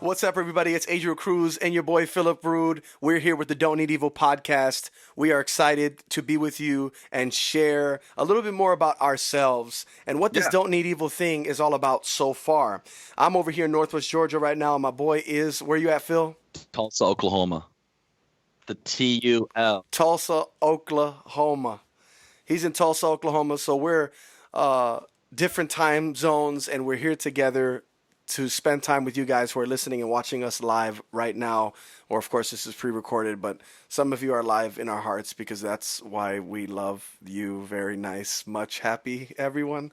What's up, everybody? It's Adriel Cruz and your boy Philip Rude. We're here with the Don't Need Evil podcast. We are excited to be with you and share a little bit more about ourselves and what this Yeah. Don't Need Evil thing is all about so far. I'm over here in Northwest Georgia right now, and my boy is, where you at, Phil? Tulsa, Oklahoma. The TUL. Tulsa, Oklahoma. He's in Tulsa, Oklahoma, so we're uh, different time zones, and we're here together to spend time with you guys who are listening and watching us live right now. Or, of course, this is pre recorded, but some of you are live in our hearts because that's why we love you. Very nice. Much happy, everyone.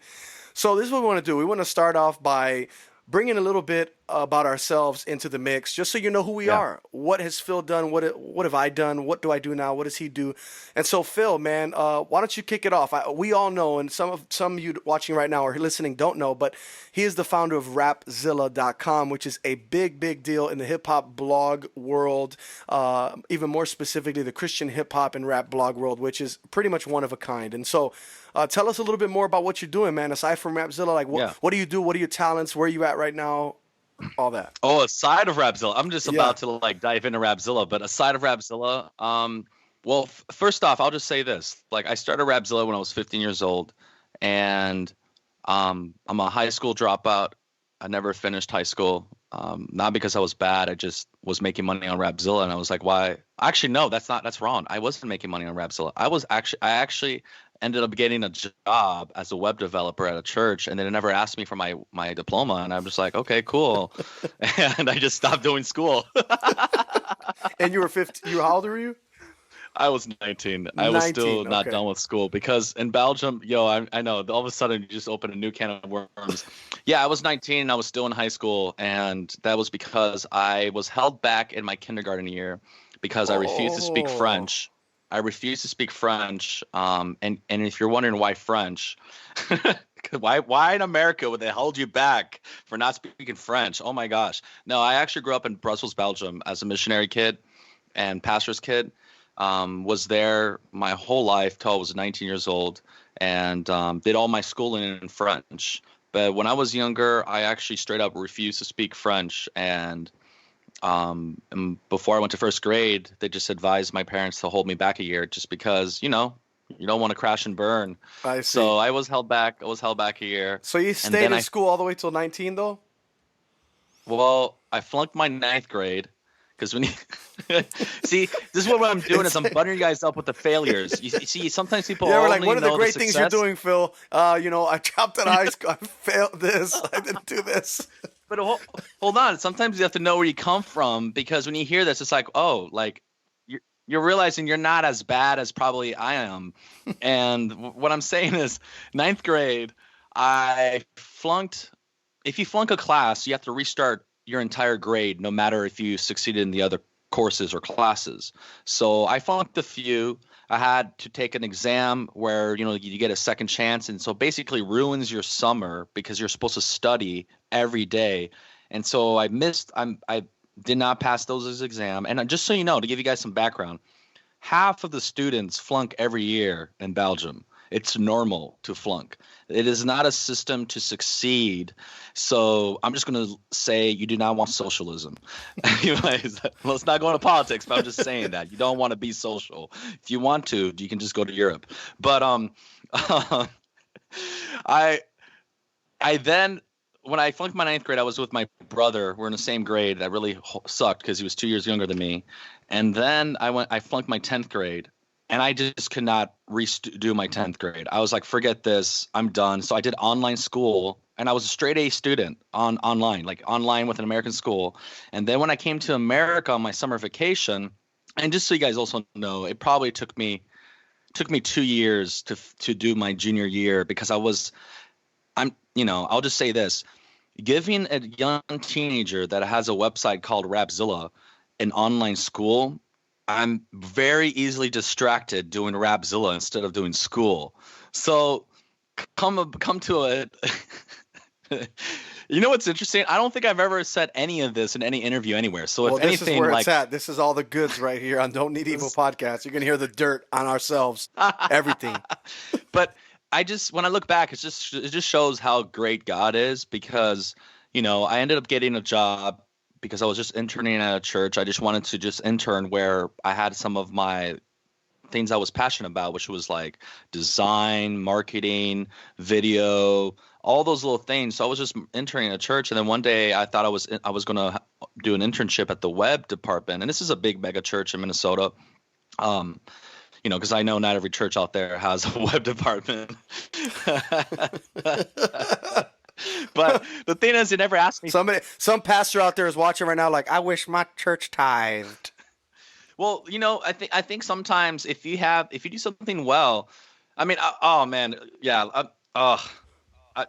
So, this is what we want to do. We want to start off by bringing a little bit about ourselves into the mix, just so you know who we Yeah. are. What has Phil done? What have I done? What do I do now? What does he do? And so, Phil, man, why don't you kick it off? We all know, and some of you watching right now or listening don't know, but he is the founder of Rapzilla.com, which is a big deal in the hip hop blog world. Even more specifically, the Christian hip hop and rap blog world, which is pretty much one of a kind. And so, tell us a little bit more about what you're doing, man. Aside from Rapzilla, like Yeah. what do you do? What are your talents? Where are you at right now? All that. Oh, aside of Rapzilla, I'm just Yeah. about to dive into Rapzilla, but aside of Rapzilla, well, first off, I'll just say this. I started Rapzilla when I was 15 years old, and I'm a high school dropout. I never finished high school. Not because I was bad. I just was making money on Rapzilla, and I was like, why? Actually, no, that's wrong. I wasn't making money on Rapzilla. I actually ended up getting a job as a web developer at a church, and they never asked me for my diploma, and I'm just like, okay, cool, and I just stopped doing school. And you were 15. How old were you? I was 19. I was still 19. not Okay. done with school because in Belgium, I know all of a sudden you just open a new can of worms. Yeah, I was 19 and I was still in high school, and that was because I was held back in my kindergarten year because I refused to speak Oh. French. I refused to speak French. And if you're wondering why French, why in America would they hold you back for not speaking French? Oh my gosh. No, I actually grew up in Brussels, Belgium as a missionary kid and pastor's kid. Was there my whole life till I was 19 years old, and did all my schooling in French. But when I was younger, I actually straight up refused to speak French. And before I went to first grade, they just advised my parents to hold me back a year just because, you don't want to crash and burn. I see. So I was held back. I was held back a year. So you And stayed then in school all the way till 19, though? I flunked my ninth grade. Because when you see, this is what I'm doing is I'm buttering you guys up with the failures. You see, sometimes people Yeah, we're like, only what are the know great things you're success. doing, Phil? I dropped out of high school. I failed this. I didn't do this. But hold on. Sometimes you have to know where you come from, because when you hear this, it's like, oh, you're realizing you're not as bad as probably I am. And what I'm saying is, ninth grade, I flunked. If you flunk a class, you have to restart your entire grade, no matter if you succeeded in the other courses or classes. So I flunked a few. I had to take an exam where you get a second chance, and so basically ruins your summer because you're supposed to study every day. And so I missed. I did not pass those exam. And just so you know, to give you guys some background, half of the students flunk every year in Belgium. It's normal to flunk. It is not a system to succeed. So I'm just going to say you do not want socialism. Anyways, let's not go into politics, but I'm just saying that you don't want to be social. If you want to, you can just go to Europe. But I I then when I flunked my ninth grade, I was with my brother. We're in the same grade. That really sucked because he was 2 years younger than me. And then I flunked my 10th grade, and I just could not redo my 10th grade. I was like, forget this, I'm done. So I did online school, and I was a straight A student online with an American school. And then when I came to America on my summer vacation, and just so you guys also know, it probably took me 2 years to do my junior year because I'll just say this. Giving a young teenager that has a website called Rapzilla an online school, I'm very easily distracted doing Rapzilla instead of doing school. So come to it. You know what's interesting? I don't think I've ever said any of this in any interview anywhere. So Well, if this is anything, where it's at. This is all the goods right here on Don't Need Evil podcast. You're going to hear the dirt on ourselves, everything. but when I look back, it just shows how great God is, because I ended up getting a job because I was just interning at a church. I just wanted to just intern where I had some of my things I was passionate about, which was like design, marketing, video, all those little things. So I was just interning at a church, and then one day I thought I was gonna do an internship at the web department, and this is a big mega church in Minnesota. Um, because I know not every church out there has a web department. But the thing is, they never asked me. Some pastor out there is watching right now, like, I wish my church tithed. Well, I think sometimes if you do something well, I mean, oh man, yeah,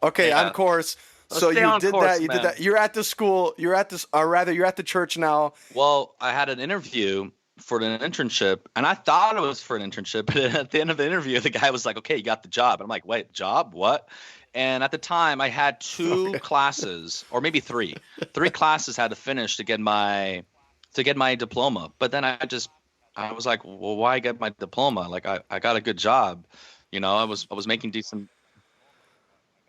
Okay, yeah. on course. Let's So stay you on did course, that. You did man. that. You're at the school. You're at this, or rather, you're at the church now. Well, I had an interview for an internship, and I thought it was for an internship, but at the end of the interview, the guy was like, "Okay, you got the job." And I'm like, "Wait, job? What?" And at the time, I had two classes, or maybe three. Three classes had to finish to get my diploma. But then I was like, "Well, why get my diploma? Like, I got a good job, I was making decent.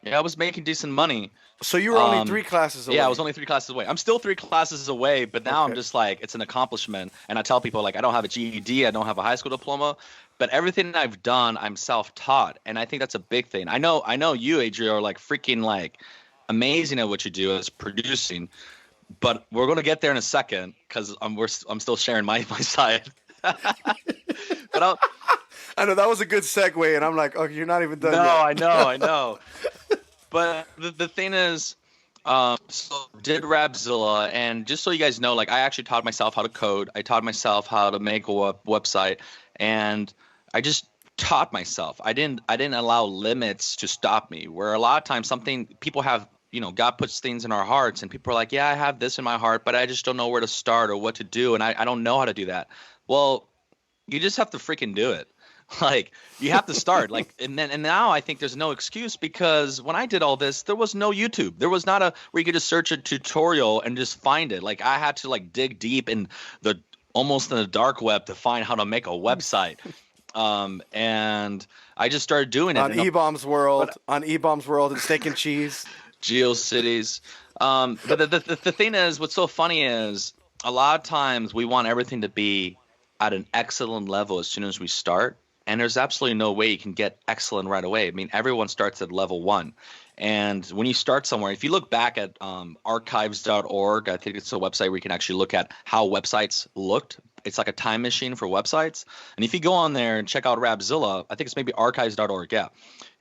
Yeah, I was making decent money. So you were only 3 classes away. Yeah, I was only 3 classes away. I'm still 3 classes away, but now I'm Okay. just like, it's an accomplishment. And I tell people, like, I don't have a GED, I don't have a high school diploma, but everything I've done, I'm self-taught, and I think that's a big thing. I know you, Adria, are like freaking like amazing at what you do as producing, but we're gonna get there in a second because I'm still sharing my side. But I know that was a good segue, and I'm like, oh, you're not even done no, yet. I know. But the thing is, so did Rapzilla, and just so you guys know, like I actually taught myself how to code. I taught myself how to make a website, and I just taught myself. I didn't allow limits to stop me. Where a lot of times something people have, God puts things in our hearts, and people are like, yeah, I have this in my heart, but I just don't know where to start or what to do, and I don't know how to do that. Well, you just have to freaking do it. Like you have to start like and now I think there's no excuse because when I did all this there was no YouTube. There was not a where you could just search a tutorial and just find it. Like I had to like dig deep in the almost in the dark web to find how to make a website. And I just started doing it On E-Bombs World and Steak and Cheese. GeoCities. But the thing is, what's so funny is a lot of times we want everything to be at an excellent level as soon as we start. And there's absolutely no way you can get excellent right away. I mean, everyone starts at level 1. And when you start somewhere, if you look back at archives.org, I think it's a website where you can actually look at how websites looked. It's like a time machine for websites. And if you go on there and check out Rapzilla, I think it's maybe archives.org. Yeah.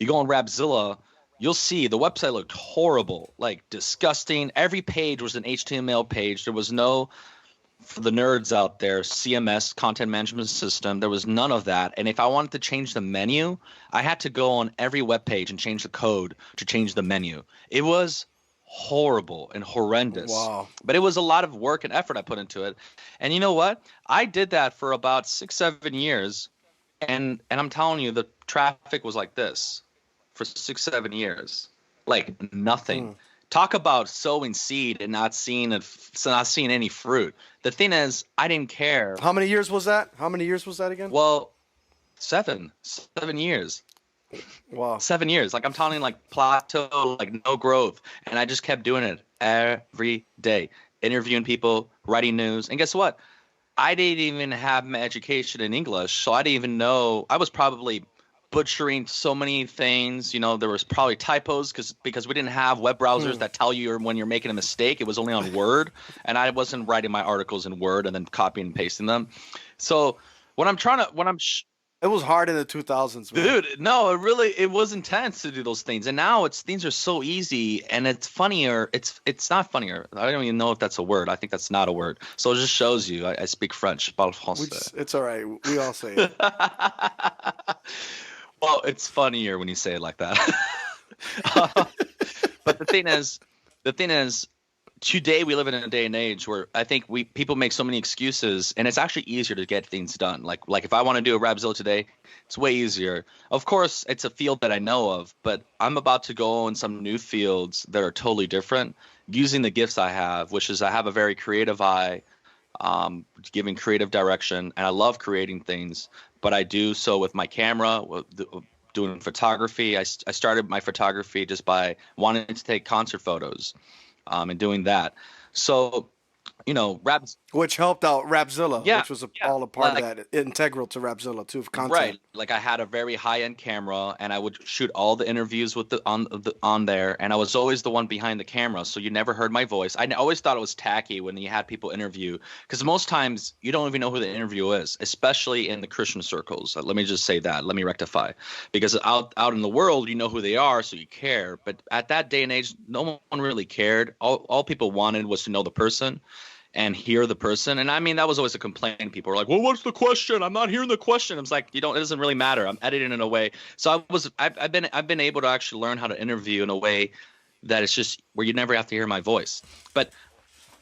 You go on Rapzilla, you'll see the website looked horrible, like disgusting. Every page was an HTML page. There was no, for the nerds out there, CMS, content management system. There was none of that. And if I wanted to change the menu, I had to go on every web page and change the code to change the menu. It was horrible and horrendous. Wow. But it was a lot of work and effort I put into it. And you know what? I did that for about 6-7 years. And I'm telling you, the traffic was like this for 6-7 years. Like nothing. Talk about sowing seed and not seeing any fruit. The thing is, I didn't care. How many years was that? Again? Well, 7 years. Wow. 7 years. Like I'm telling you, like plateau, like no growth, and I just kept doing it every day, interviewing people, writing news, and guess what? I didn't even have my education in English, so I didn't even know. I was probably butchering so many things. There was probably typos because we didn't have web browsers that tell you when you're making a mistake. It was only on Word, and I wasn't writing my articles in Word and then copying and pasting them. So It was hard in the 2000s, man. dude, no, it was intense to do those things, and now things are so easy, and it's funnier. It's not funnier. I don't even know if that's a word. I think that's not a word. So it just shows you I speak French. Parle français. It's all right. We all say it. Well, it's funnier when you say it like that. But the thing is, today we live in a day and age where I think people make so many excuses, and it's actually easier to get things done. Like if I want to do a Rapzilla today, it's way easier. Of course, it's a field that I know of, but I'm about to go in some new fields that are totally different, using the gifts I have, which is I have a very creative eye, giving creative direction, and I love creating things. But I do so with my camera, doing photography. I started my photography just by wanting to take concert photos, and doing that. So Raps. Which helped out Rapzilla, Yeah, which was yeah. all a part of Like, that, integral to Rapzilla too, of content. right. Like I had a very high-end camera and I would shoot all the interviews with on there, and I was always the one behind the camera, so you never heard my voice. Always thought it was tacky when you had people interview, because most times you don't even know who the interviewer is, especially in the Christian circles. Let me just say that. Let me rectify. Because out in the world, you know who they are, so you care. But at that day and age, no one really cared. All people wanted was to know the person and hear the person. And I mean, that was always a complaint. People were like, well, what's the question? I'm not hearing the question. I was like, it doesn't really matter. I'm editing in a way. So I've been able to actually learn how to interview in a way that it's just where you never have to hear my voice. But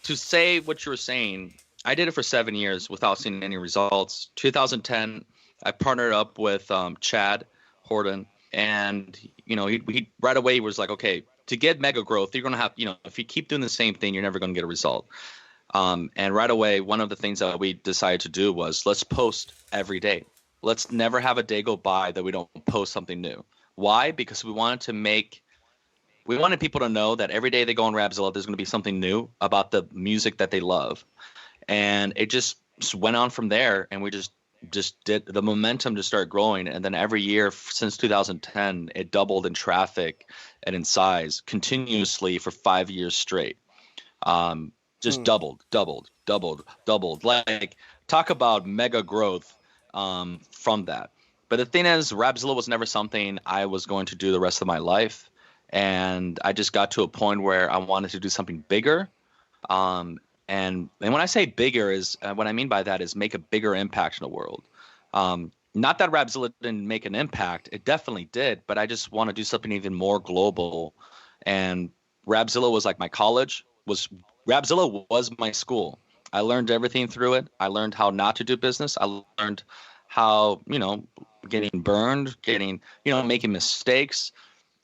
to say what you were saying, I did it for 7 years without seeing any results. 2010, I partnered up with Chad Horton, and he right away was like, okay, to get mega growth, you're gonna have, if you keep doing the same thing, you're never gonna get a result. And right away, one of the things that we decided to do was, let's post every day. Let's never have a day go by that we don't post something new. Why? Because we wanted people to know that every day they go on Rapzilla, there's going to be something new about the music that they love. And it just went on from there, and we just did the momentum to start growing. And then every year since 2010, it doubled in traffic and in size continuously for 5 years straight. Just doubled. Like, talk about mega growth from that. But the thing is, Rapzilla was never something I was going to do the rest of my life. And I just got to a point where I wanted to do something bigger. And when I say bigger, is what I mean by that is make a bigger impact in the world. Not that Rapzilla didn't make an impact. It definitely did. But I just want to do something even more global. And Rapzilla was like my college. Rapzilla was my school. I learned everything through it. I learned how not to do business. I learned how, getting burned, making mistakes.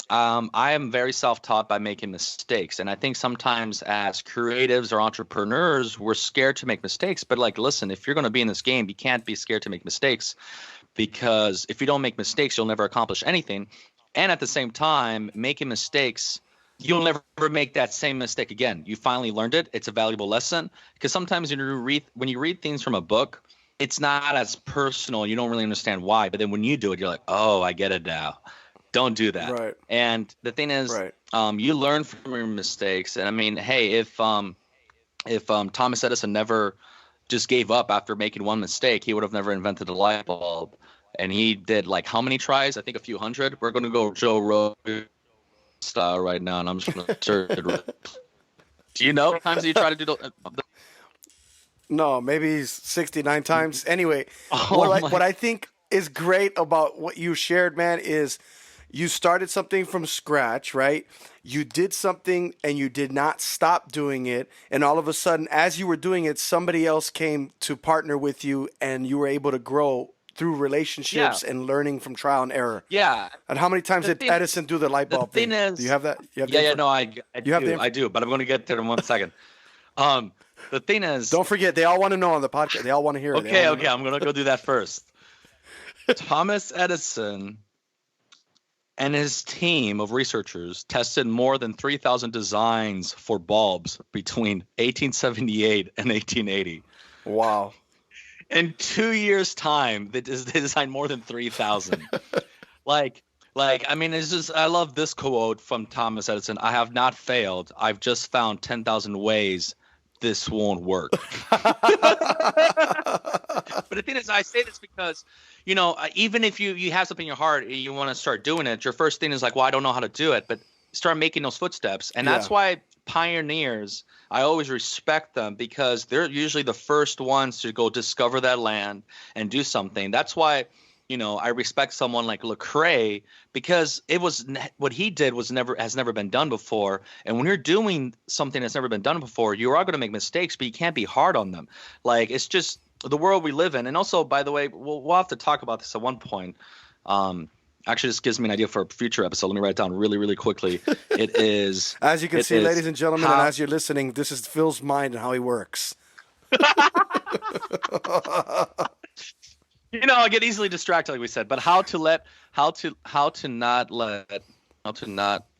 I am very self-taught by making mistakes. And I think sometimes as creatives or entrepreneurs, we're scared to make mistakes. But like, listen, if you're going to be in this game, you can't be scared to make mistakes, because if you don't make mistakes, you'll never accomplish anything. And at the same time, making mistakes, you'll never make that same mistake again. You finally learned it. It's a valuable lesson, because sometimes when you read things from a book, it's not as personal. You don't really understand why. But then when you do it, you're like, oh, I get it now. Don't do that. Right. And the thing is, Right. You learn from your mistakes. And I mean, hey, if Thomas Edison never just gave up after making one mistake, he would have never invented the light bulb. And he did like how many tries? I think a few hundred. We're going to go Joe Rogan style right now, and I'm just going to search it. Do you know how many times you try to do the No, maybe 69 times. Anyway, Oh what I think is great about what you shared, man, is you started something from scratch, right? You did something and you did not stop doing it. And all of a sudden, as you were doing it, somebody else came to partner with you, and you were able to grow through relationships Yeah. and learning from trial and error. Yeah. And how many times The did thing, Edison do the light the bulb thing thing? is, Do you have that? You have yeah, the no, I you have do, the I do, but I'm going to get there in 1 second. Um, the thing is, Don't forget, they all want to know on the podcast. They all want to hear it. They okay, all wanna know. I'm going to go do that first. Thomas Edison and his team of researchers tested more than 3,000 designs for bulbs between 1878 and 1880. Wow. In 2 years' time, they designed more than 3,000. Like, I mean, it's just, I love this quote from Thomas Edison. I have not failed. I've just found 10,000 ways this won't work. But the thing is, I say this because, even if you have something in your heart and you want to start doing it, your first thing is like, well, I don't know how to do it, but start making those footsteps. And that's Yeah. why pioneers, I always respect them, because they're usually the first ones to go discover that land and do something. That's why, I respect someone like Lecrae, because what he did has never been done before. And when you're doing something that's never been done before, you are going to make mistakes, but you can't be hard on them. Like, it's just the world we live in. And also, by the way, we'll have to talk about this at one point. Actually, this gives me an idea for a future episode. Let me write it down really, really quickly. It is, As you can see, is ladies and gentlemen, and how- as you're listening, this is Phil's mind and how he works. I get easily distracted, like we said. But how to not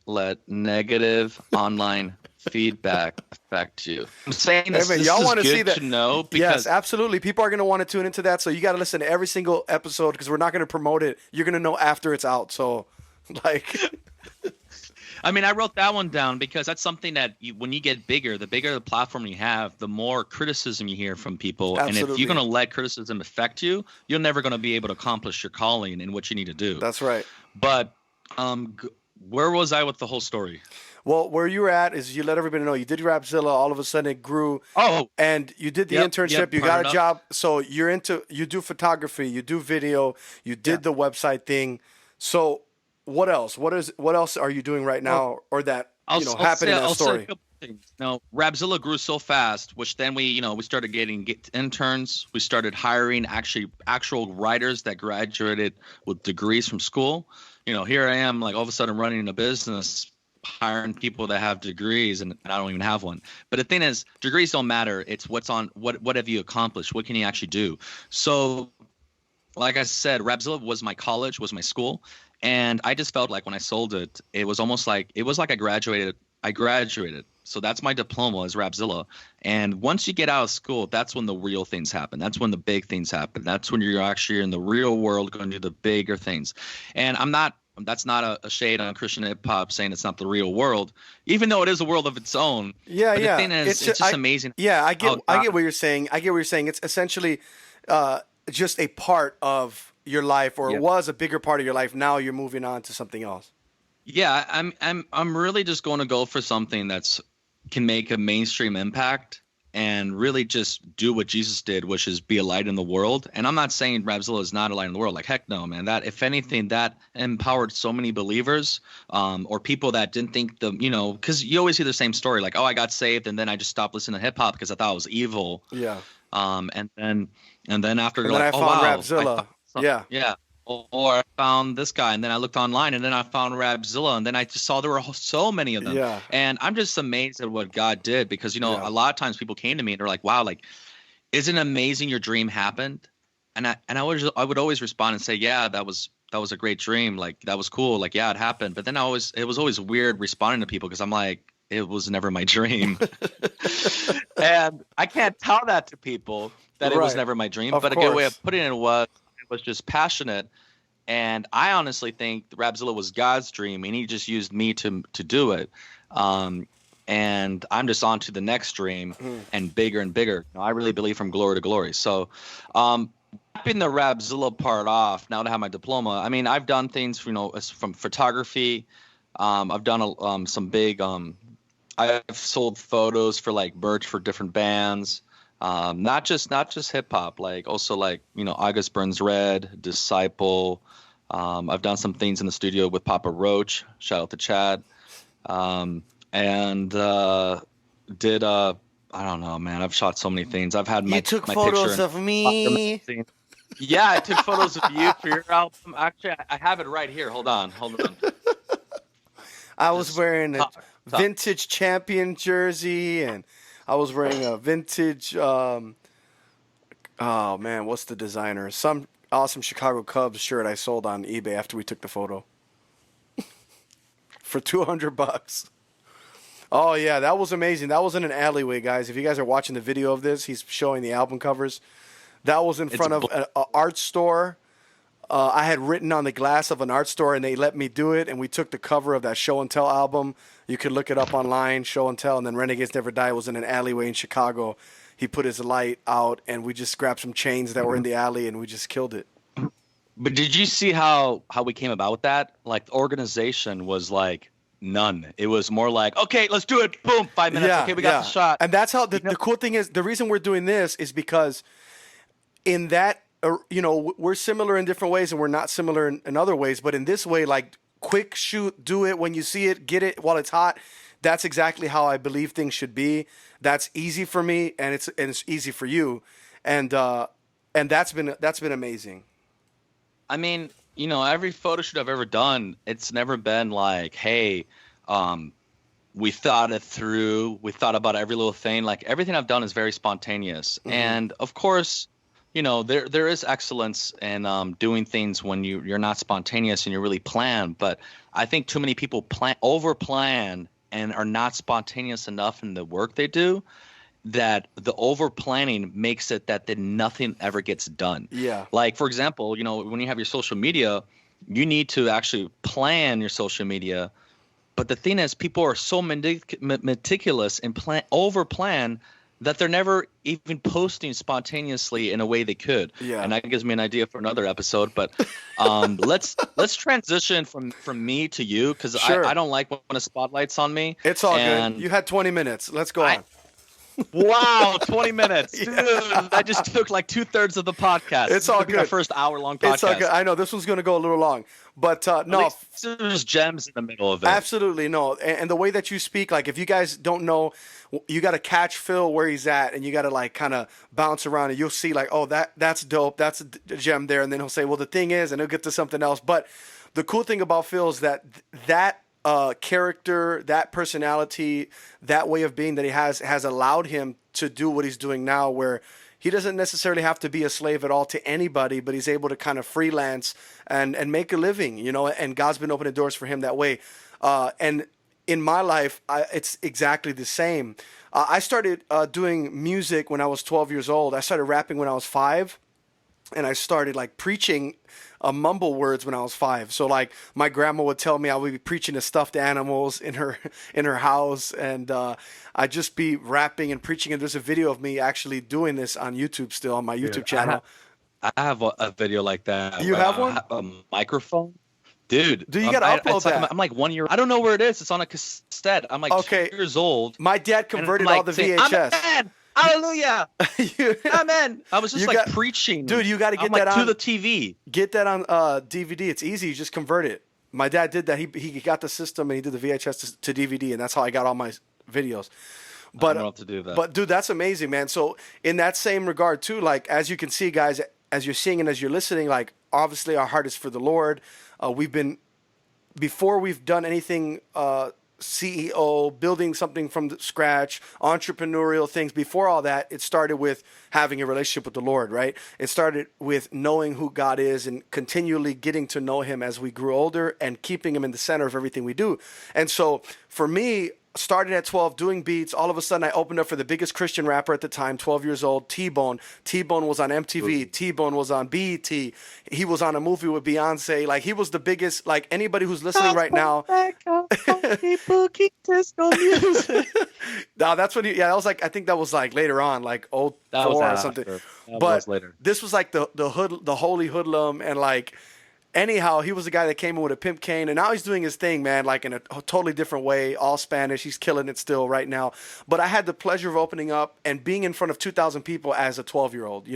let negative online feedback affect you? I'm saying Hey this. man, This y'all is want to see good that? to know Yes, because absolutely. People are going to want to tune into that, so you got to listen to every single episode because we're not going to promote it. You're going to know after it's out. So, like, I mean, I wrote that one down because that's something that when you get bigger, the bigger the platform you have, the more criticism you hear from people. And if you're going absolutely, to let criticism affect you, you're never going to be able to accomplish your calling and what you need to do. that's right. But where was I with the whole story? Well, where you were at is you let everybody know you did Rapzilla. All of a sudden, it grew, Oh, and you did the yep. internship. You got a Partnered up. job, so you do photography, you do video, you Yeah. did the website thing. So, what else? What else are you doing right Well, now, or that I'll happened say in that a story? couple things. No, Rapzilla grew so fast, which then we started get interns. We started hiring actual writers that graduated with degrees from school. Here I am, like all of a sudden running a business, hiring people that have degrees, and I don't even have one. But the thing is, degrees don't matter. It's what have you accomplished? What can you actually do? So like I said, Rapzilla was my college, was my school, and I just felt like when I sold it, it was almost like it was like I graduated. I graduated, so that's my diploma is Rapzilla. And once you get out of school, that's when the real things happen. That's when the big things happen. That's when you're actually in the real world going to do the bigger things. And I'm not. That's not a shade on Christian hip hop saying it's not the real world, even though it is a world of its own. Yeah, But the yeah. thing is, it's just amazing Yeah, how I God. get what you're saying. I get what you're saying. It's essentially uh, just a part of your life, or it Yeah. was a bigger part of your life. Now you're moving on to something else. Yeah, I'm really just going to go for something that's can make a mainstream impact and really just do what Jesus did, which is be a light in the world. And I'm not saying Rapzilla is not a light in the world. Like heck no, man. That if anything, that empowered so many believers, or people that didn't think because you always hear the same story, like, oh, I got saved and then I just stopped listening to hip hop because I thought it was evil. Yeah. And then after And you're then like, I oh found wow, I Rapzilla. found some, Yeah. yeah. Or I found this guy, and then I looked online, and then I found Rapzilla, and then I just saw there were so many of them. Yeah. And I'm just amazed at what God did because Yeah. a lot of times people came to me and they're like, "Wow, like, isn't it amazing your dream happened?" And I would always respond and say, "Yeah, that was a great dream. Like that was cool. Like yeah, it happened." But then it was always weird responding to people because I'm like, it was never my dream. And I can't tell that to people that it was Right. never my dream. Of But a good way course. of putting it was just passionate. And I honestly think Rapzilla was God's dream, and He just used me to do it. Um, and I'm just on to the next dream Hmm. and bigger and bigger. I really believe from glory to glory. So, wrapping the Rapzilla part off, now to have my diploma, I mean, I've done things, from photography. I've done some big. I've sold photos for like merch for different bands. Not just hip hop, like also like August Burns Red, Disciple. I've done some things in the studio with Papa Roach. Shout out to Chad. And did I don't know, man. I've shot so many things. I've had You my took my picture photos in of Popular me. magazine. Yeah, I took photos of you for your album. Actually, I have it right here. Hold on. I was Just wearing a talk. vintage champion jersey, and I was wearing a vintage. Oh man, what's the designer? Some awesome Chicago Cubs shirt I sold on eBay after we took the photo for $200. Oh yeah, that was amazing. That was in an alleyway, guys. If you guys are watching the video of this, he's showing the album covers. That was in It's front of an art store. I had written on the glass of an art store, and they let me do it. And we took the cover of that Show and Tell album. You could look it up online, Show and Tell. And then Renegades Never Die was in an alleyway in Chicago. He put his light out, and we just grabbed some chains that were in the alley, and we just killed it. But did you see how we came about with that? Like the organization was like none. It was more like, okay, let's do it. Boom, 5 minutes. Yeah, Okay, we got yeah. the shot. And that's how the, You know, the cool thing is. The reason we're doing this is because in that, we're similar in different ways, and we're not similar in other ways. But in this way, like quick shoot, do it when you see it, get it while it's hot. That's exactly how I believe things should be. That's easy for me, and it's easy for you, and that's been amazing. I mean, every photo shoot I've ever done, it's never been like, hey, um, we thought it through. We thought about every little thing. Like everything I've done is very spontaneous. Hmm. And of course, there is excellence in doing things when you're not spontaneous and you're really planned. But I think too many people over plan and are not spontaneous enough in the work they do, that the over planning makes it that then nothing ever gets done. Yeah. Like, for example, when you have your social media, you need to actually plan your social media. But the thing is, people are so meticulous and over plan that they're never even posting spontaneously in a way they could. Yeah. And that gives me an idea for another episode. But let's transition from me to you, because Sure. I don't like when a spotlight's on me. It's all and good. You had 20 minutes. Let's go on. Wow, 20 minutes. Yeah. Dude, I just took like 2/3 of the podcast. It's all This is our good. first hour-long podcast. It's all good. I know this one's going to go a little long, but At no, least there's gems in the middle of it. absolutely no. And the way that you speak, like if you guys don't know, you got to catch Phil where he's at, and you got to like kind of bounce around, and you'll see like, oh, that's dope, that's a gem there, and then he'll say, well, the thing is, and he'll get to something else. But the cool thing about Phil is that character, that personality, that way of being that he has allowed him to do what he's doing now, where he doesn't necessarily have to be a slave at all to anybody, but he's able to kind of freelance and make a living, and God's been opening doors for him that way. And in my life, it's exactly the same. I started doing music when I was 12 years old. I started rapping when I was 5. And I started like preaching mumble words when I was 5. So like my grandma would tell me I would be preaching to stuffed animals in her house, and I'd just be rapping and preaching. And there's a video of me actually doing this on YouTube, still on my YouTube channel. I have a video like that. You have one? A microphone. Dude, You gotta upload that. I'm like 1 year. I don't know where it is. It's on a cassette. I'm like Okay. 2 years old. My dad and I'm converted like all the saying, VHS. Amen. Hallelujah. Amen. I was just You like got- preaching. Dude, you got to get I'm like that to on the TV. Get that on DVD. It's easy. You just convert it. My dad did that. He got the system and he did the VHS to DVD, and that's how I got all my videos. But I don't know what to do with that. But dude, that's amazing, man. So in that same regard too, like as you can see, guys, as you're seeing and as you're listening, like obviously our heart is for the Lord. Before we've done anything CEO, building something from scratch, entrepreneurial things. Before all that, it started with having a relationship with the Lord, right? It started with knowing who God is and continually getting to know him as we grew older and keeping him in the center of everything we do. And so for me, started at 12 doing beats. All of a sudden I opened up for the biggest Christian rapper at the time, 12 years old, T-Bone. T-Bone was on MTV. T-Bone was on BET. He was on a movie with Beyonce. Like he was the biggest, like anybody who's listening right now. Disco music. No, that's when that was like, I think that was like later on, like '04 or something. That But was later. this was like the holy hoodlum, and like anyhow, he was the guy that came in with a pimp cane, and now he's doing his thing, man, like in a totally different way, all Spanish. He's killing it still right now. But I had the pleasure of opening up and being in front of 2,000 people as a 12-year-old,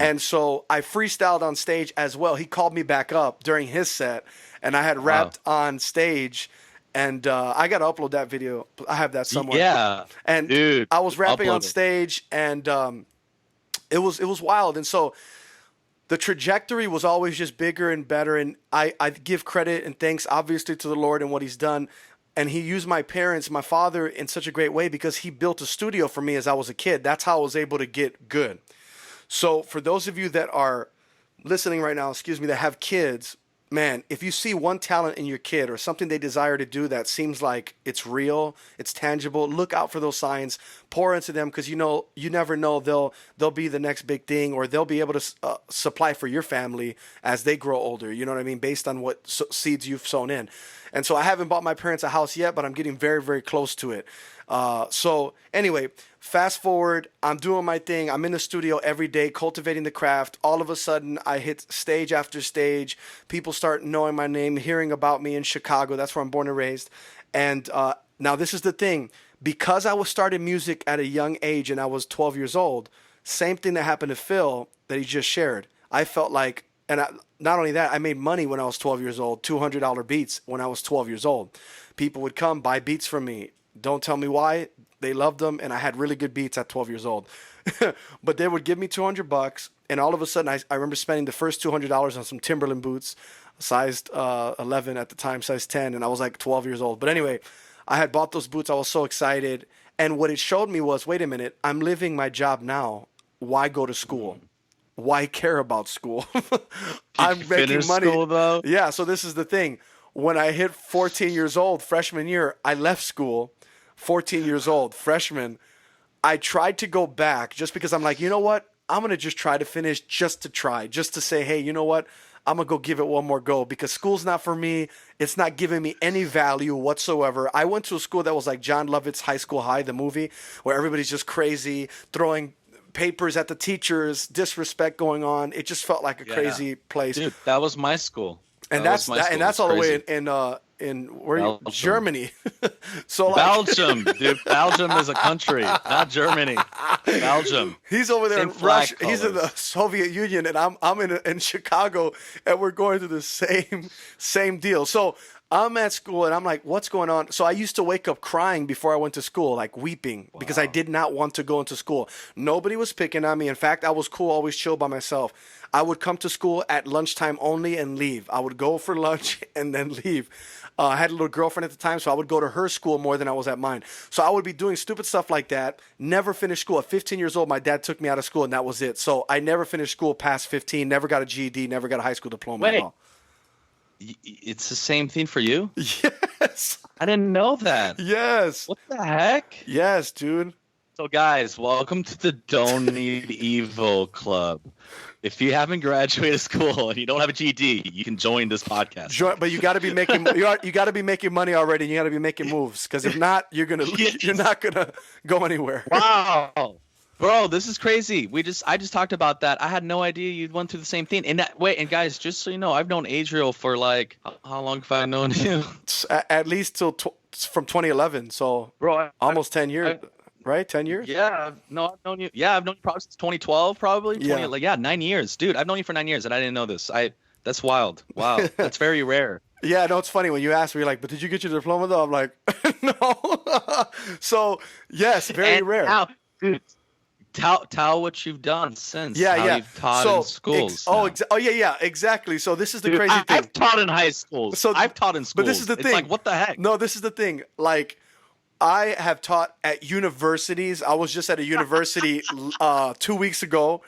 And so I freestyled on stage as well. He called me back up during his set, and I had rapped on stage. And I got to upload that video. I have that somewhere. Yeah. And dude, I was rapping on upload it. stage, and it was wild. And so the trajectory was always just bigger and better. And I give credit and thanks, obviously, to the Lord and what he's done. And he used my parents, my father, in such a great way because he built a studio for me as I was a kid. That's how I was able to get good. So for those of you that are listening right now, that have kids, man, if you see one talent in your kid or something they desire to do that seems like it's real, it's tangible, look out for those signs, pour into them, because you never know, they'll be the next big thing, or they'll be able to supply for your family as they grow older, you know what I mean, based on what seeds you've sown in. And so I haven't bought my parents a house yet, but I'm getting very, very close to it. So anyway, fast forward, I'm doing my thing. I'm in the studio every day, cultivating the craft. All of a sudden, I hit stage after stage. People start knowing my name, hearing about me in Chicago. That's where I'm born and raised. And now this is the thing. Because I was starting music at a young age and I was 12 years old, same thing that happened to Phil that he just shared. I felt like, not only that, I made money when I was 12 years old, $200 beats when I was 12 years old. People would come buy beats from me. Don't tell me why. They loved them, and I had really good beats at 12 years old. But they would give me $200, and all of a sudden, I remember spending the first $200 on some Timberland boots, sized 11 at the time, size 10, and I was like 12 years old. But anyway, I had bought those boots. I was so excited. And what it showed me was, wait a minute, I'm living my job now. Why go to school? Why care about school? I'm making money. School, though? Yeah, so this is the thing. when I hit 14 years old, freshman year, I left school. 14 years old, freshman. I tried to go back just because I'm like, you know what? I'm going to just try to finish just to try, just to say, hey, you know what? I'm going to go give it one more go because school's not for me. It's not giving me any value whatsoever. I went to a school that was like John Lovett's High School High, the movie, where everybody's just crazy, throwing papers at the teachers, disrespect going on. It just felt like a crazy place. Dude, that was my school. And That that's was my school. and that's It's all the crazy. way in where you, Belgium. Germany. So like Belgium, dude. Belgium is a country, not Germany. Belgium. he's over there Same in flag Russia. He's in the colors. Soviet Union, and I'm in Chicago, and we're going through the same deal. So I'm at school, and I'm like, what's going on? So I used to wake up crying before I went to school, like weeping, because I Wow. did not want to go into school. Nobody was picking on me. In fact, I was cool, always chill by myself. I would come to school at lunchtime only and leave. I would go for lunch and then leave. I had a little girlfriend at the time, so I would go to her school more than I was at mine. So I would be doing stupid stuff like that. Never finished school. At 15 years old, my dad took me out of school, and that was it. So I never finished school past 15. Never got a GED. Never got a high school diploma at Wait, all. it's the same thing for you? Yes. I didn't know that. Yes. What the heck? Yes, dude. So, guys, welcome to the Don't Need Evil Club. If you haven't graduated school and you don't have a GED, you can join this podcast. But you got to be making you got to be making money already. And you got to be making moves because if not, you're not gonna go anywhere. Wow. Bro, this is crazy. I just talked about that. I had no idea you went through the same thing. And guys, just so you know, I've known Adriel for like how long have I known you? At least from 2011, so Bro, almost 10 years, right? 10 years? yeah, no, I've known you. Yeah, I've known you probably since 2012, probably. 20, Yeah. like 9 years, dude. I've known you for 9 years, and I didn't know this. That's wild. Wow, that's very rare. Yeah, no, it's funny when you ask me, you're like, but did you get your diploma though? I'm like, no. So yes, very And rare. now, dude, tell what you've done since. Yeah, how yeah. You've taught So in schools. yeah, exactly. So this is the Dude, crazy thing. I've taught in high schools. So- I've taught in schools. But this is the It's thing. like, what the heck? No, this is the thing. Like, I have taught at universities. I was just at a university 2 weeks ago,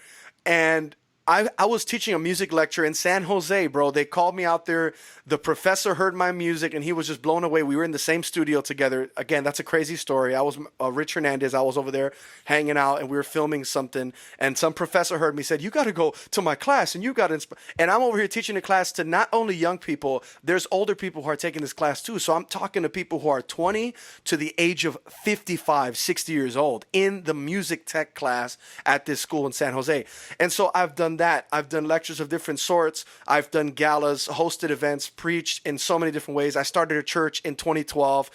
and I was teaching a music lecture in San Jose, bro. They called me out there. The professor heard my music, and he was just blown away. We were in the same studio together. Again, that's a crazy story. I was Rich Hernandez. I was over there hanging out, and we were filming something. And some professor heard me, said, "You got to go to my class, and you got to." And I'm over here teaching a class to not only young people. There's older people who are taking this class too. So I'm talking to people who are 20 to the age of 55, 60 years old in the music tech class at this school in San Jose. And so I've done that. I've done lectures of different sorts. I've done galas, hosted events, preached in so many different ways. I started a church in 2012.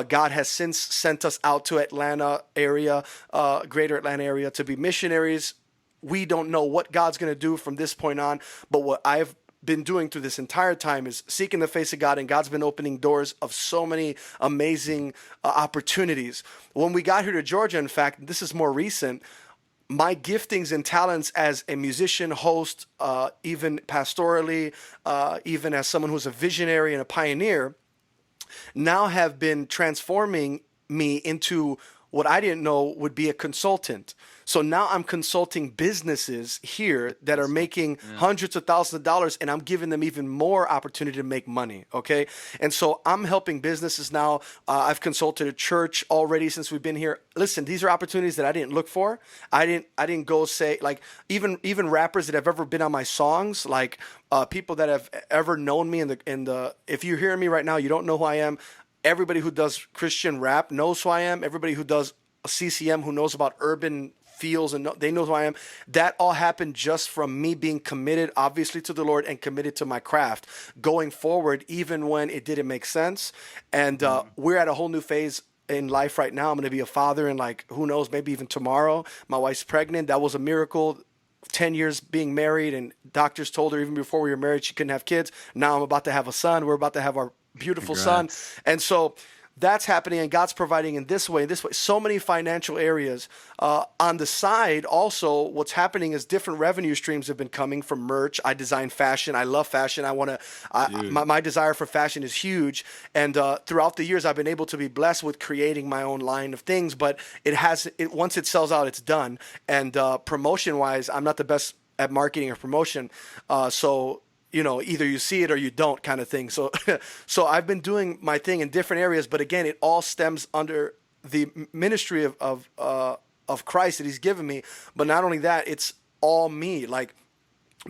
God has since sent us out to Atlanta area, greater Atlanta area, to be missionaries. We don't know what God's going to do from this point on, but what I've been doing through this entire time is seeking the face of God, and God's been opening doors of so many amazing opportunities. When we got here to Georgia, in fact, this is more recent, my giftings and talents as a musician, host, even pastorally, even as someone who's a visionary and a pioneer, now have been transforming me into what I didn't know would be a consultant. So now I'm consulting businesses here that are making hundreds of thousands of dollars, and I'm giving them even more opportunity to make money. Okay. And so I'm helping businesses now. I've consulted a church already since we've been here. Listen, these are opportunities that I didn't look for. I didn't go say, like, even rappers that have ever been on my songs, like people that have ever known me in the if you're hearing me right now, you don't know who I am. Everybody who does Christian rap knows who I am. Everybody who does CCM, who knows about urban feels, and they know who I am. That all happened just from me being committed, obviously, to the Lord and committed to my craft going forward, even when it didn't make sense. And we're at a whole new phase in life right now. I'm going to be a father in, like, who knows, maybe even tomorrow. My wife's pregnant. That was a miracle. 10 years being married, and doctors told her even before we were married she couldn't have kids. Now I'm about to have a son. We're about to have our beautiful son. And so that's happening, and God's providing in this way, so many financial areas. On the side, also, what's happening is different revenue streams have been coming from merch. I design fashion. I love fashion. My desire for fashion is huge. And throughout the years, I've been able to be blessed with creating my own line of things. But once it sells out, it's done. And promotion-wise, I'm not the best at marketing or promotion. So either you see it or you don't kind of thing. So, so I've been doing my thing in different areas, but again, it all stems under the ministry of Christ that He's given me. But not only that, it's all me. Like,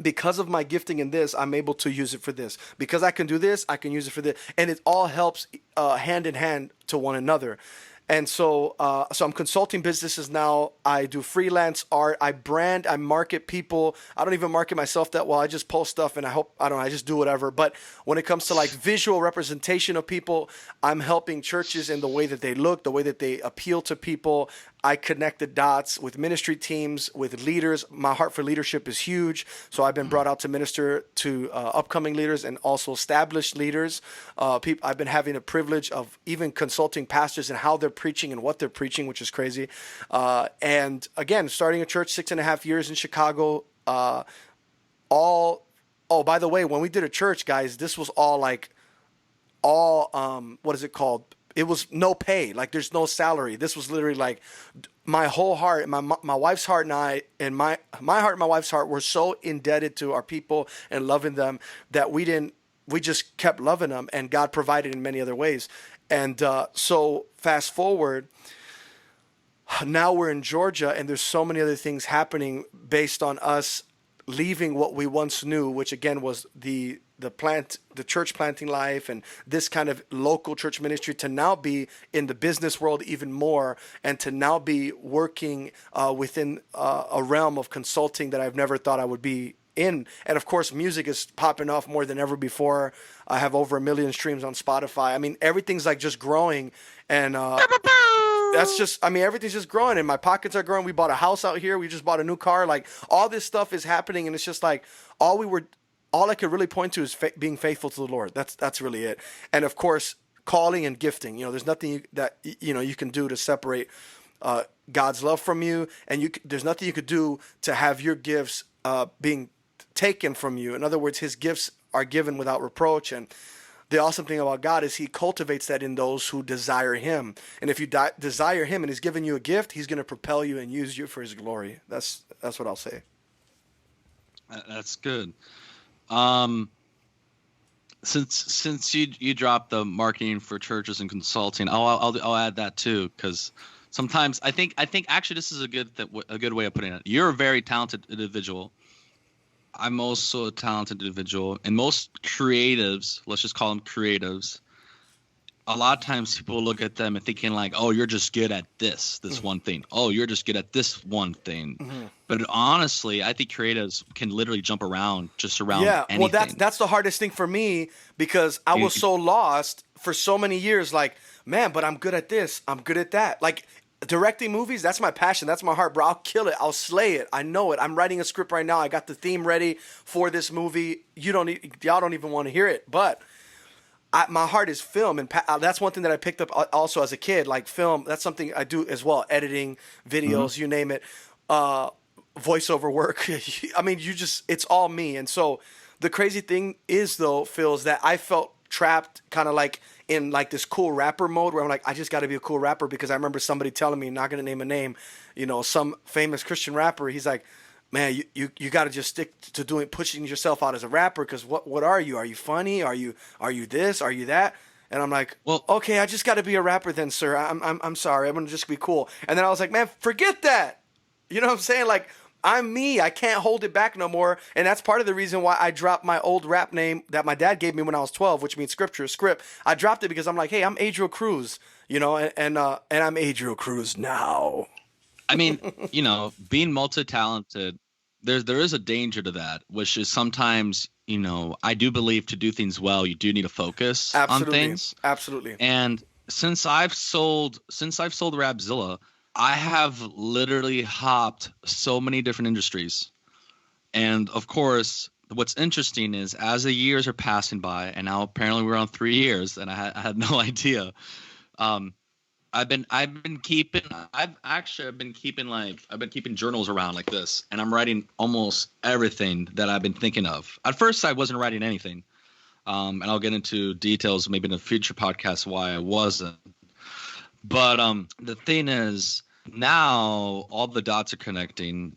because of my gifting in this, I'm able to use it for this. Because I can do this, I can use it for this, and it all helps hand in hand to one another. And so I'm consulting businesses now. I do freelance art. I brand. I market people. I don't even market myself that well. I just post stuff, and I just do whatever. But when it comes to like visual representation of people, I'm helping churches in the way that they look, the way that they appeal to people. I connect the dots with ministry teams, with leaders. My heart for leadership is huge. So I've been brought out to minister to upcoming leaders and also established leaders. I've been having the privilege of even consulting pastors and how they're preaching and what they're preaching, which is crazy. And again, starting a church 6.5 years in Chicago. Oh, by the way, when we did a church, guys, this was all what is it called? It was no pay. Like, there's no salary. This was literally like my whole heart, my wife's heart and I, and my heart and my wife's heart were so indebted to our people and loving them that we just kept loving them, and God provided in many other ways. And so fast forward, now we're in Georgia, and there's so many other things happening based on us leaving what we once knew, which again was the church planting life and this kind of local church ministry, to now be in the business world even more, and to now be working within a realm of consulting that I've never thought I would be in. And of course, music is popping off more than ever before. I have over 1 million streams on Spotify. I mean, everything's like just growing, and everything's just growing, and my pockets are growing. We bought a house out here. We just bought a new car. Like, all this stuff is happening, and it's just like all I could really point to is being faithful to the Lord. That's really it. And of course, calling and gifting. There's nothing that you can do to separate God's love from you, and there's nothing you could do to have your gifts being taken from you. In other words, His gifts are given without reproach. And the awesome thing about God is He cultivates that in those who desire Him. And if you desire Him and He's given you a gift, He's going to propel you and use you for His glory. That's what I'll say. That's good. Since you dropped the marketing for churches and consulting, I'll add that too, because sometimes I think actually this is a good way of putting it. You're a very talented individual. I'm also a talented individual, and most creatives, let's just call them creatives, a lot of times people look at them and thinking like, oh, you're just good at this one thing. Oh, you're just good at this one thing. Mm-hmm. But honestly, I think creatives can literally jump around anything. Well, that's the hardest thing for me, because I was so lost for so many years. Like, man, but I'm good at this. I'm good at that. Like, directing movies, that's my passion. That's my heart, bro. I'll kill it. I'll slay it. I know it. I'm writing a script right now. I got the theme ready for this movie. Y'all don't even want to hear it, but my heart is film, and that's one thing that I picked up also as a kid. Like, film, that's something I do as well. Editing, videos, you name it, voiceover work. I mean, it's all me. And so the crazy thing is, though, Phil, is that I felt trapped kind of like in like this cool rapper mode where I'm like, I just got to be a cool rapper, because I remember somebody telling me, not going to name a name, some famous Christian rapper. He's like, man, you got to just stick to pushing yourself out as a rapper, because what are you? Are you funny? Are you this? Are you that? And I'm like, well, okay, I just got to be a rapper then, sir. I'm sorry. I'm going to just be cool. And then I was like, man, forget that. You know what I'm saying? Like, I'm me. I can't hold it back no more. And that's part of the reason why I dropped my old rap name that my dad gave me when I was 12, which means script. I dropped it because I'm like, hey, I'm Adriel Cruz, and I'm Adriel Cruz now. I mean, being multi-talented, there is a danger to that, which is sometimes, I do believe to do things well, you do need to focus on things. Absolutely. And since I've sold Rapzilla, I have literally hopped so many different industries. And of course, what's interesting is as the years are passing by, and now apparently we're on 3 years, and I had no idea. I've been keeping journals around like this, and I'm writing almost everything that I've been thinking of. At first, I wasn't writing anything, and I'll get into details maybe in a future podcast why I wasn't. But the thing is, now all the dots are connecting.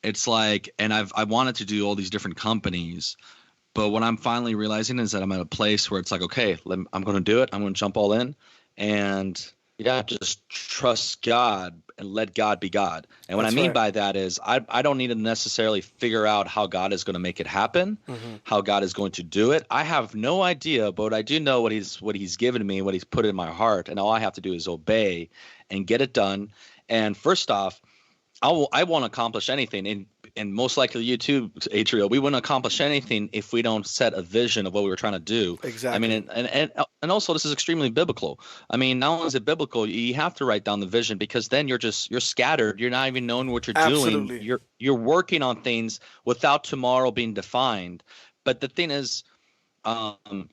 It's like, and I wanted to do all these different companies, But what I'm finally realizing is that I'm at a place where it's like, okay, I'm going to do it. I'm going to jump all in, and yeah, just trust God and let God be God. And what I That's mean right. by that is I don't need to necessarily figure out how God is going to make it happen, Hmm. how God is going to do it. I have no idea, but I do know what he's given me, what he's put in my heart, and all I have to do is obey and get it done. And first off, I won't accomplish anything, and most likely you too, Adriel. We wouldn't accomplish anything if we don't set a vision of what we were trying to do. I mean, Exactly. and also this is extremely biblical. I mean, not only is it biblical, you have to write down the vision because then you're scattered. You're not even knowing what you're doing. Absolutely. You're working on things without tomorrow being defined. But the thing is, um,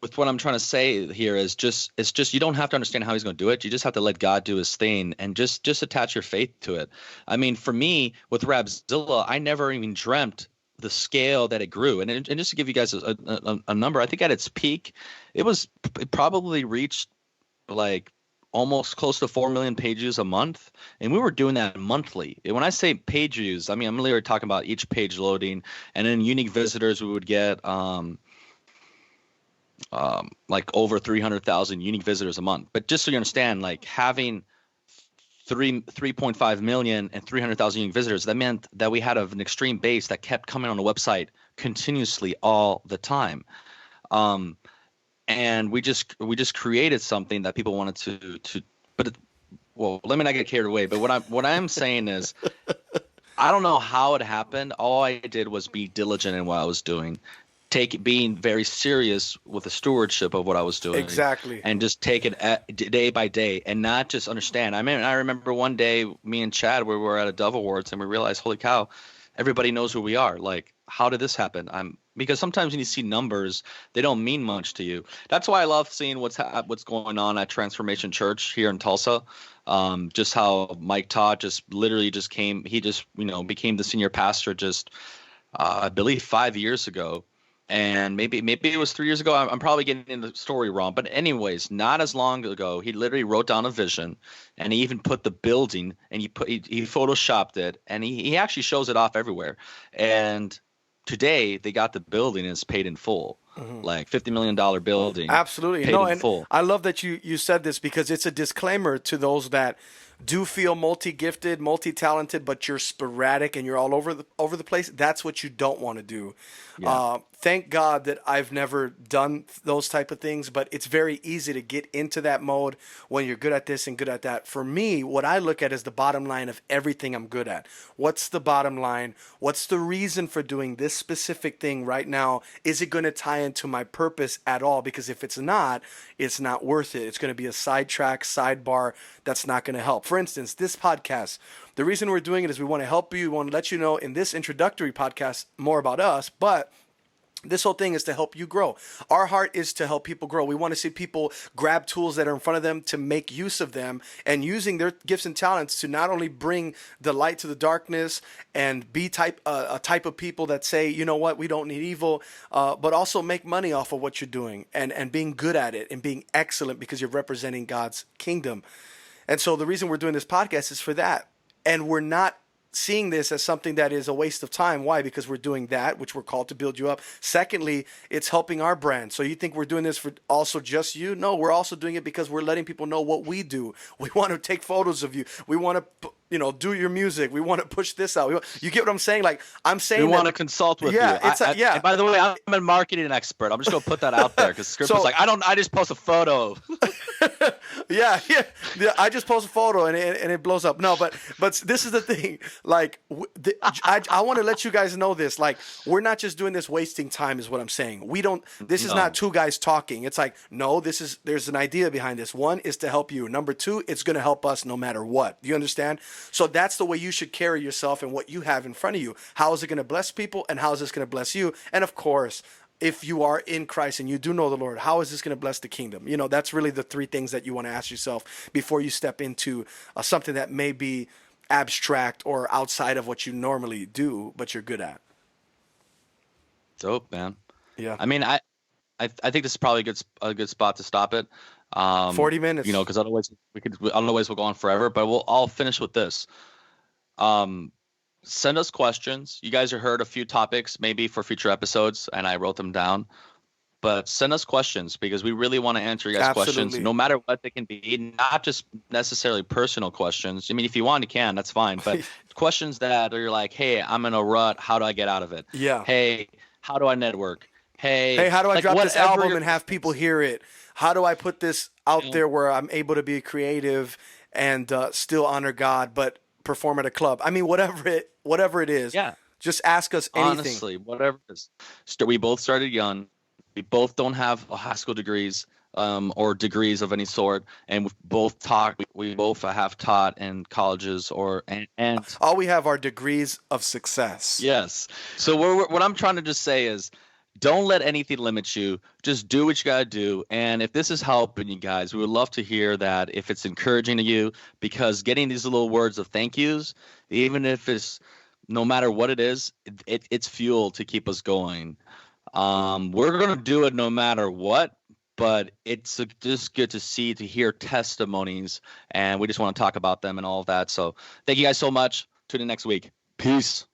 with what I'm trying to say here is just it's just you don't have to understand how he's going to do it. You just have to let God do his thing and just attach your faith to it. I mean, for me with Rabzilla, I never even dreamt the scale that it grew. And just to give you guys a number, I think at its peak, it probably reached like almost close to 4 million page views a month, and we were doing that monthly. And when I say page views, I mean I'm literally talking about each page loading, and then unique visitors we would get like over 300,000 unique visitors a month. But just so you understand, like having 3.5 million and 300,000 unique visitors, that meant that we had an extreme base that kept coming on the website continuously all the time. Um, and we just created something that people wanted to. But well, let me not get carried away. But what I'm saying is, I don't know how it happened. All I did was be diligent in what I was doing, being very serious with the stewardship of what I was doing, Exactly. and just take it day by day, and not just understand. I mean, I remember one day me and Chad we were at a Dove Awards, and we realized, holy cow, everybody knows who we are. Like, how did this happen? Because sometimes when you see numbers, they don't mean much to you. That's why I love seeing what's going on at Transformation Church here in Tulsa. Just how Mike Todd just literally just came. He just became the senior pastor just I believe 5 years ago, and maybe it was 3 years ago. I'm probably getting the story wrong, but anyways, not as long ago, he literally wrote down a vision, and he even put the building, and he photoshopped it, and he actually shows it off everywhere. And today they got the building and it's paid in full, like $50 million building, Absolutely. paid No, in and full. I love that you said this because it's a disclaimer to those that do feel multi-gifted, multi-talented, but you're sporadic and you're all over the place. That's what you don't want to do. Yeah. Thank God that I've never done those type of things, but it's very easy to get into that mode when you're good at this and good at that. For me, what I look at is the bottom line of everything I'm good at. What's the bottom line? What's the reason for doing this specific thing right now? Is it going to tie into my purpose at all? Because if it's not worth it. It's going to be a sidetrack, sidebar that's not going to help. For instance, this podcast, the reason we're doing it is we want to help you. We want to let you know in this introductory podcast more about us, but this whole thing is to help you grow. Our heart is to help people grow. We want to see people grab tools that are in front of them to make use of them and using their gifts and talents to not only bring the light to the darkness and be a type of people that say, you know what, we don't need evil, but also make money off of what you're doing and being good at it and being excellent because you're representing God's kingdom. And so the reason we're doing this podcast is for that. And we're not seeing this as something that is a waste of time. Why? Because we're doing that, which we're called to build you up. Secondly, it's helping our brand. So you think we're doing this for also just you? No, we're also doing it because we're letting people know what we do. We want to take photos of you. We want to, do your music. We want to push this out. You get what I'm saying? Like I'm saying, We want to consult with yeah, you. it's yeah. And by the way, I'm a marketing expert. I'm just gonna put that out there because Script So- was like, I just post a photo. Yeah. I just post a photo and it blows up. No, but this is the thing. Like, I want to let you guys know this. Like, we're not just doing this wasting time, is what I'm saying. We don't. This is No. not two guys talking. It's like, no, there's an idea behind this. One is to help you. Number two, it's going to help us no matter what. Do you understand? So that's the way you should carry yourself and what you have in front of you. How is it going to bless people, and how is this going to bless you? And of course, if you are in Christ and you do know the Lord, how is this going to bless the kingdom? That's really the three things that you want to ask yourself before you step into something that may be abstract or outside of what you normally do, but you're good at. Dope, man. Yeah. I mean, I think this is probably a good spot to stop it. 40 minutes. Because otherwise we'll go on forever. But I'll finish with this. send us questions. You guys have heard a few topics maybe for future episodes, and I wrote them down. But send us questions because we really want to answer your guys' questions, Absolutely. no matter what they can be, not just necessarily personal questions. I mean, if you want, you can, that's fine. But questions that are like, hey, I'm in a rut. How do I get out of it? Yeah. Hey, how do I network? Hey, Hey, how do I like drop this whatever album your and have people questions, hear it? How do I put this you out know, there where I'm able to be creative and still honor God, but perform at a club? I mean, whatever it is, yeah, just ask us anything. honestly, whatever it is. We both started young. We both don't have high school degrees or degrees of any sort, and we both taught. We both have taught in colleges or and All we have are degrees of success. yes. So what I'm trying to just say is, don't let anything limit you. Just do what you gotta do. And if this is helping you guys, we would love to hear that. If it's encouraging to you, because getting these little words of thank yous, even if it's no matter what it is, it's fuel to keep us going. We're gonna do it no matter what, but it's just good to see, to hear testimonies, and we just want to talk about them and all of that. So thank you guys so much. Tune in next week. Peace.